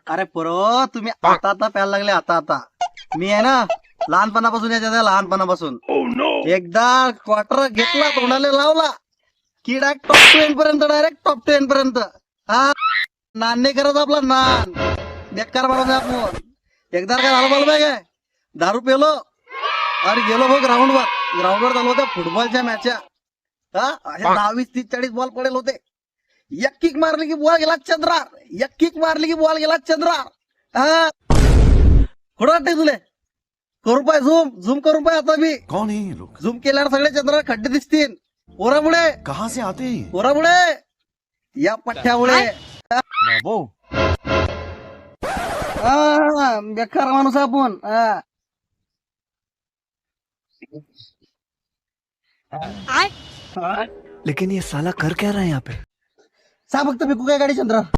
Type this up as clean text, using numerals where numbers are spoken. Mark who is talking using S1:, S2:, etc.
S1: अरे पोरो तुम्ही आता आता प्यायला लागले आता मी आहे ना लहानपणापासून याच्यात आहे, लहानपणापासून एकदा क्वार्टर घेतला तोंडाला लावला की डायरेक्ट टॉप 10 पर्यंत हा नान नाही करत आपला नान बेकार माणूस आहे आपण. एकदा काय झालं मला काय दारू पेलो अरे गेलो भाऊ ग्राउंडवर चालू होत्या फुटबॉलच्या मॅचा हा असे 20, 30, 40 बॉल पडेल होते. एक किक मारली की बॉल गेला चंद्रार, एक किक मारली की बॉल गेला चंद्रार. हा थोडं वाटतंय तुले करू पाय झूम करून पाय आता मी
S2: कौन है ये लोग?
S1: झूम केल्यावर सगळे चंद्रार खड्डे दिसतील. पोरामुळे
S2: कहाँ से आते हैं ये?
S1: पोरामुळे या पठ्ठ्यामुळे
S2: बाबू
S1: हा, बेकार माणूस आहे आपण हा.
S3: लेकिन ये साला कर क्या रहा है यहाँ पे?
S1: सा फक्त फेकू काय गाडी चंद्रार